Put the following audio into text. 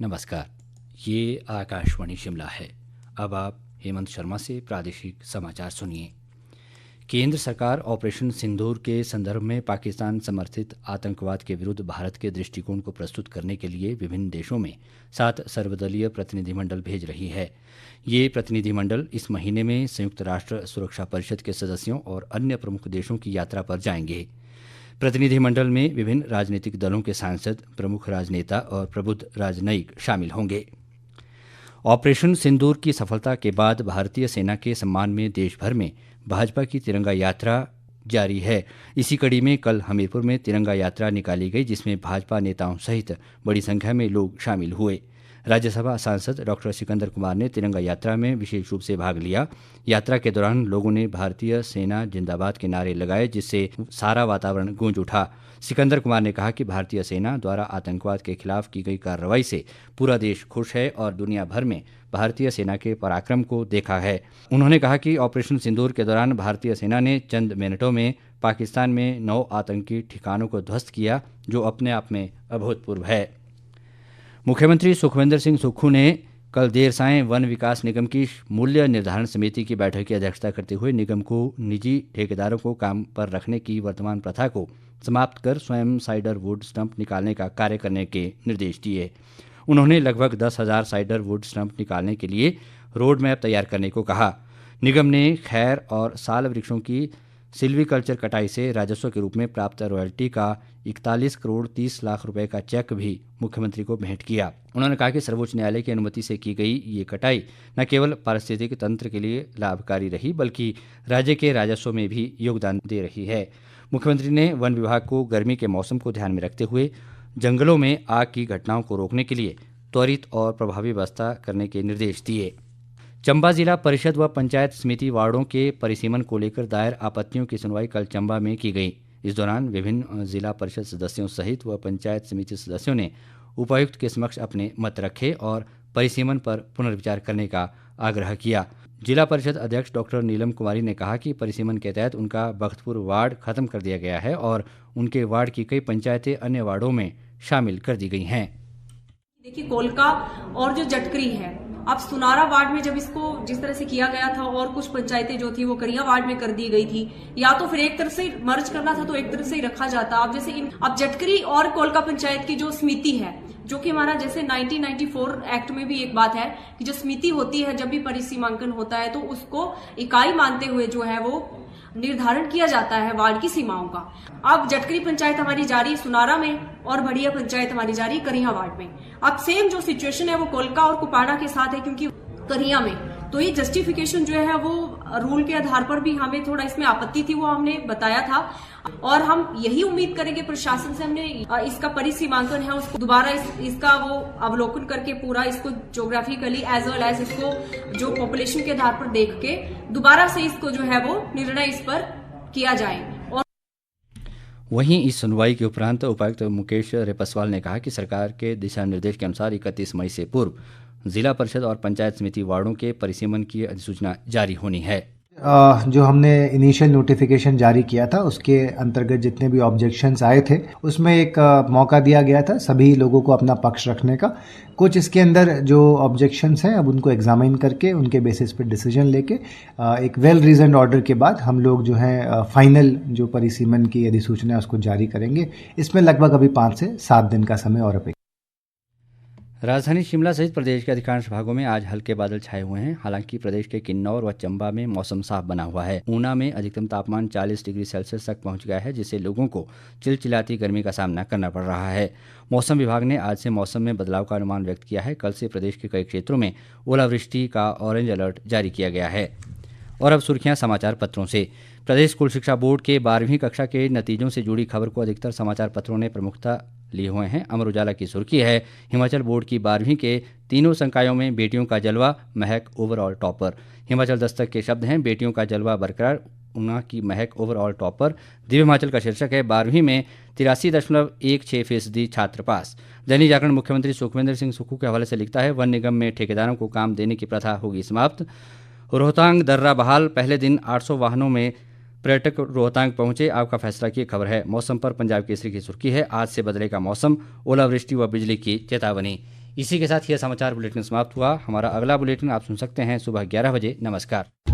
नमस्कार, ये आकाशवाणी शिमला है। अब आप हेमंत शर्मा से प्रादेशिक समाचार सुनिए। केंद्र सरकार ऑपरेशन सिंदूर के संदर्भ में पाकिस्तान समर्थित आतंकवाद के विरुद्ध भारत के दृष्टिकोण को प्रस्तुत करने के लिए विभिन्न देशों में 7 सर्वदलीय प्रतिनिधिमंडल भेज रही है। ये प्रतिनिधिमंडल इस महीने में संयुक्त राष्ट्र सुरक्षा परिषद के सदस्यों और अन्य प्रमुख देशों की यात्रा पर जाएंगे। प्रतिनिधिमंडल में विभिन्न राजनीतिक दलों के सांसद, प्रमुख राजनेता और प्रबुद्ध राजनयिक शामिल होंगे। ऑपरेशन सिंदूर की सफलता के बाद भारतीय सेना के सम्मान में देश भर में भाजपा की तिरंगा यात्रा जारी है। इसी कड़ी में कल हमीरपुर में तिरंगा यात्रा निकाली गई, जिसमें भाजपा नेताओं सहित बड़ी संख्या में लोग शामिल हुए। राज्यसभा सांसद डॉक्टर सिकंदर कुमार ने तिरंगा यात्रा में विशेष रूप से भाग लिया। यात्रा के दौरान लोगों ने भारतीय सेना जिंदाबाद के नारे लगाए, जिससे सारा वातावरण गूंज उठा। सिकंदर कुमार ने कहा कि भारतीय सेना द्वारा आतंकवाद के खिलाफ की गई कार्रवाई से पूरा देश खुश है और दुनिया भर में भारतीय सेना के पराक्रम को देखा है। उन्होंने कहा कि ऑपरेशन सिंदूर के दौरान भारतीय सेना ने चंद मिनटों में पाकिस्तान में 9 आतंकी ठिकानों को ध्वस्त किया, जो अपने आप में अभूतपूर्व है। मुख्यमंत्री सुखविंदर सिंह सुक्खू ने कल देर सायं वन विकास निगम की मूल्य निर्धारण समिति की बैठक की अध्यक्षता करते हुए निगम को निजी ठेकेदारों को काम पर रखने की वर्तमान प्रथा को समाप्त कर स्वयं साइडर वुड स्टंप निकालने का कार्य करने के निर्देश दिए। उन्होंने लगभग 10,000 साइडर वुड स्टंप निकालने के लिए रोड मैप तैयार करने को कहा। निगम ने खैर और साल वृक्षों की सिल्वीकल्चर कटाई से राजस्व के रूप में प्राप्त रॉयल्टी का 41 करोड़ 30 लाख रुपए का चेक भी मुख्यमंत्री को भेंट किया। उन्होंने कहा कि सर्वोच्च न्यायालय की अनुमति से की गई ये कटाई न केवल पारिस्थितिक तंत्र के लिए लाभकारी रही, बल्कि राज्य के राजस्व में भी योगदान दे रही है। मुख्यमंत्री ने वन विभाग को गर्मी के मौसम को ध्यान में रखते हुए जंगलों में आग की घटनाओं को रोकने के लिए त्वरित और प्रभावी व्यवस्था करने के निर्देश दिए। चंबा जिला परिषद व पंचायत समिति वार्डों के परिसीमन को लेकर दायर आपत्तियों की सुनवाई कल चंबा में की गई। इस दौरान विभिन्न जिला परिषद सदस्यों सहित व पंचायत समिति सदस्यों ने उपायुक्त के समक्ष अपने मत रखे और परिसीमन पर पुनर्विचार करने का आग्रह किया। जिला परिषद अध्यक्ष डॉक्टर नीलम कुमारी ने कहा कि परिसीमन के तहत उनका बख्तपुर वार्ड खत्म कर दिया गया है और उनके वार्ड की कई पंचायतें अन्य वार्डों में शामिल कर दी गई हैं। देखिए, कोलका और जो जटकरी है, अब सुनारा वार्ड में जब इसको जिस तरह से किया गया था और कुछ पंचायतें जो थी वो करिया वार्ड में कर दी गई थी, या तो फिर एक तरफ से मर्ज करना था तो एक तरफ से ही रखा जाता। अब जैसे अब जटकरी और कोलका पंचायत की जो समिति है, जो कि हमारा जैसे 1994 एक्ट में भी एक बात है कि जो समिति होती है जब भी परिसीमांकन होता है तो उसको इकाई मानते हुए जो है वो निर्धारण किया जाता है वार्ड की सीमाओं का। अब जटकरी पंचायत हमारी जा रही है सुनारा में और बढ़िया पंचायत हमारी जा रही है करिया वार्ड में। अब सेम जो सिचुएशन है वो कोलका और कुपाड़ा के साथ है, क्योंकि करिया में तो ये जस्टिफिकेशन जो है वो रूल के आधार पर भी हमें थोड़ा इसमें आपत्ति थी, वो हमने बताया था और हम यही उम्मीद करेंगे प्रशासन से। हमने इसका परिसीमांकन है उसको दोबारा इसका वो अवलोकन करके पूरा इसको ज्योग्राफिकली एज वेल एज इसको जो पॉपुलेशन के आधार पर देख के दोबारा से इसको जो है वो निर्णय इस पर किया जाए। और वहीं इस सुनवाई के उपरांत उपायुक्त मुकेश रेपस्वाल ने कहा कि सरकार के दिशा निर्देश के अनुसार 31 मई से पूर्व जिला परिषद और पंचायत समिति वार्डों के परिसीमन की अधिसूचना जारी होनी है। जो हमने इनिशियल नोटिफिकेशन जारी किया था उसके अंतर्गत जितने भी ऑब्जेक्शंस आए थे उसमें एक मौका दिया गया था सभी लोगों को अपना पक्ष रखने का। कुछ इसके अंदर जो ऑब्जेक्शंस हैं अब उनको एग्जामिन करके उनके बेसिस पे डिसीजन लेके एक वेल रीजन्ड ऑर्डर के बाद हम लोग जो है फाइनल जो परिसीमन की अधिसूचना है उसको जारी करेंगे। इसमें लगभग अभी 5 से 7 दिन का समय और अपेक्षा। राजधानी शिमला सहित प्रदेश के अधिकांश भागों में आज हल्के बादल छाए हुए हैं। हालांकि प्रदेश के किन्नौर व चंबा में मौसम साफ बना हुआ है। ऊना में अधिकतम तापमान 40 डिग्री सेल्सियस तक पहुंच गया है, जिससे लोगों को चिलचिलाती गर्मी का सामना करना पड़ रहा है। मौसम विभाग ने आज से मौसम में बदलाव का अनुमान व्यक्त किया है। कल से प्रदेश के कई क्षेत्रों में ओलावृष्टि का ऑरेंज अलर्ट जारी किया गया है। और अब सुर्खियां समाचार पत्रों से। प्रदेश स्कूल शिक्षा बोर्ड के 12वीं कक्षा के नतीजों से जुड़ी खबर को अधिकतर समाचार पत्रों ने प्रमुखता लिए हुए हैं। अमर उजाला की सुर्खी है, हिमाचल बोर्ड की 12वीं के तीनों संकायों में बेटियों का जलवा, महक ओवरऑल टॉपर। हिमाचल दस्तक के शब्द हैं, बेटियों का जलवा बरकरार, ऊना की महक ओवरऑल टॉपर। दिव्य हिमाचल का शीर्षक है, 12वीं में 83.16% छात्र पास। दैनिक जागरण मुख्यमंत्री सुखविंदर सिंह सुक्खू के हवाले से लिखता है, वन निगम में ठेकेदारों को काम देने की प्रथा होगी समाप्त। रोहतांग दर्रा बहाल, पहले दिन 800 वाहनों में पर्यटक रोहतांग पहुंचे। आपका फैसला की खबर है। मौसम पर पंजाब केसरी की सुर्खी है, आज से बदलेगा मौसम, ओलावृष्टि व बिजली की चेतावनी। इसी के साथ यह समाचार बुलेटिन समाप्त हुआ। हमारा अगला बुलेटिन आप सुन सकते हैं सुबह 11 बजे। नमस्कार।